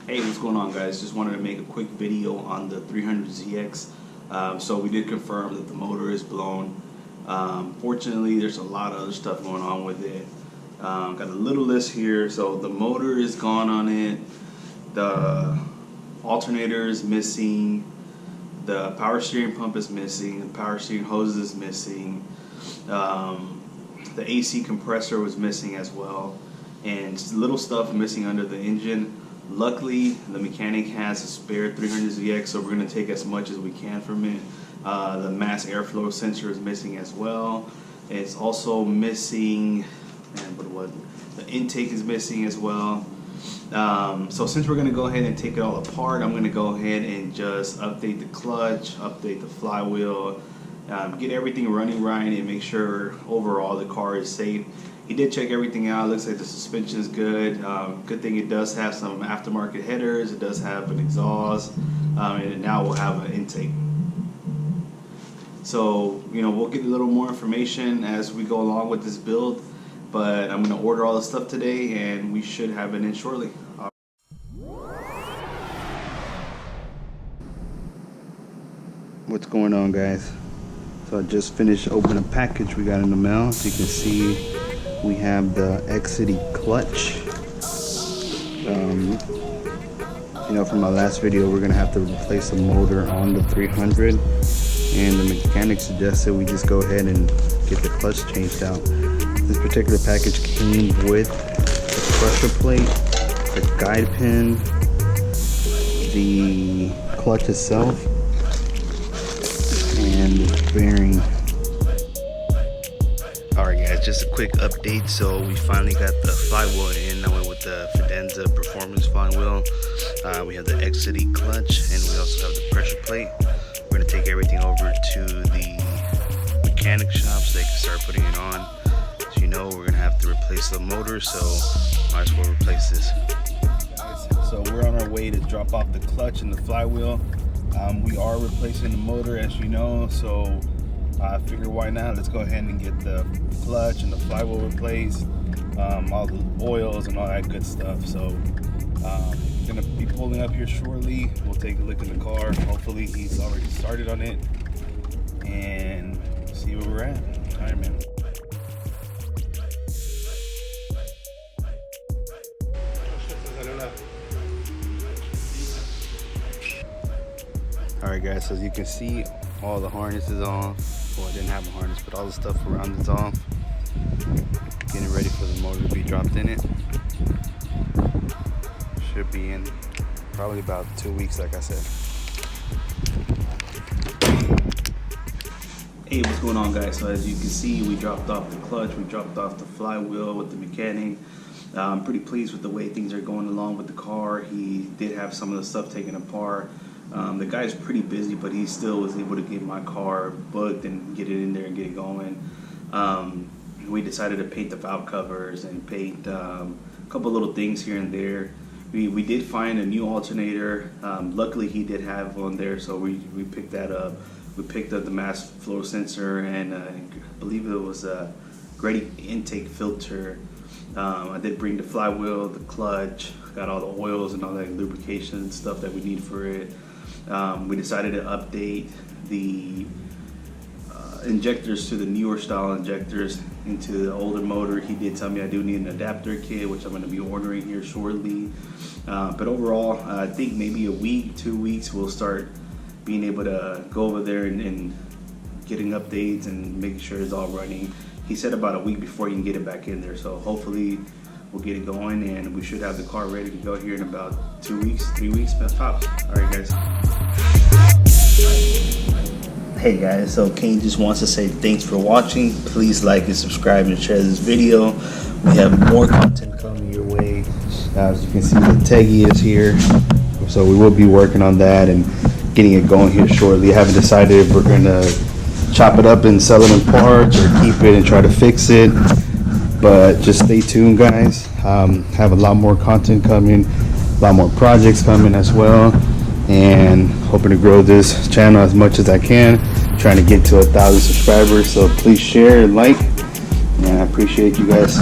Hey, what's going on, guys? Just wanted to make a quick video on the 300ZX. So we did confirm that the motor is blown. Fortunately, there's a lot of other stuff going on with it. Got a little list here. So the motor is gone on it. The alternator is missing. The power steering pump is missing. The power steering hose is missing. The AC compressor was missing as well. And just little stuff missing under the engine. Luckily, the mechanic has a spare 300ZX, so we're going to take as much as we can from it. The mass airflow sensor is missing as well. It's also missing, the intake is missing as well. So since we're going to go ahead and take it all apart, I'm going to go ahead and just update the clutch, update the flywheel, get everything running right, and make sure overall the car is safe. He did check everything out. Looks like the suspension is good. Good thing it does have some aftermarket headers. It does have an exhaust, and now we'll have an intake. So, we'll get a little more information as we go along with this build, but I'm going to order all the stuff today, and we should have it in shortly. What's going on, guys? So I just finished opening a package we got in the mail. As you can see, we have the Exedy clutch. From my last video, we're gonna have to replace the motor on the 300, and the mechanic suggested we just go ahead and get the clutch changed out. This particular package came with the pressure plate, the guide pin, the clutch itself, and the bearing. Alright guys, just a quick update. So we finally got the flywheel in. I went with the Fidenza Performance flywheel. We have the Exedy clutch, and we also have the pressure plate. We're going to take everything over to the mechanic shop so they can start putting it on. As you know, we're going to have to replace the motor, so might as well replace this. So we're on our way to drop off the clutch and the flywheel. We are replacing the motor, as you know, so I figured why not? Let's go ahead and get the clutch and the flywheel replaced, all the oils and all that good stuff. So gonna be pulling up here shortly. We'll take a look in the car. Hopefully he's already started on it, and see where we're at. All right, man. Alright guys, so as you can see, all the harness is off. Well, I didn't have a harness, but all the stuff around it's off. Getting ready for the motor to be dropped in it. Should be in probably about 2 weeks, like I said. Hey, what's going on, guys? So as you can see, we dropped off the clutch, we dropped off the flywheel with the mechanic. I'm pretty pleased with the way things are going along with the car. He did have some of the stuff taken apart. The guy's pretty busy, but he still was able to get my car booked and get it in there and get it going. We decided to paint the valve covers and paint a couple little things here and there. We did find a new alternator. Luckily, he did have one there, so we picked that up. We picked up the mass flow sensor, and I believe it was a Grady intake filter. I did bring the flywheel, the clutch, got all the oils and all that lubrication stuff that we need for it. We decided to update the injectors to the newer style injectors into the older motor. He did tell me I do need an adapter kit, which I'm going to be ordering here shortly. But overall, I think maybe a week, 2 weeks, we'll start being able to go over there and getting updates and making sure it's all running. He said about a week before you can get it back in there, so hopefully we'll get it going, and we should have the car ready to go here in about 2 weeks, 3 weeks, tops. All right, guys. Hey guys, so Kane just wants to say thanks for watching. Please like and subscribe and share this video. We have more content coming your way. As you can see, the Teggy is here, so we will be working on that and getting it going here shortly. I haven't decided if we're gonna chop it up and sell it in parts or keep it and try to fix it, but just stay tuned, guys. Have a lot more content coming, a lot more projects coming as well, and hoping to grow this channel as much as I can, trying to get to 1,000 subscribers. So please share and like, and I appreciate you guys.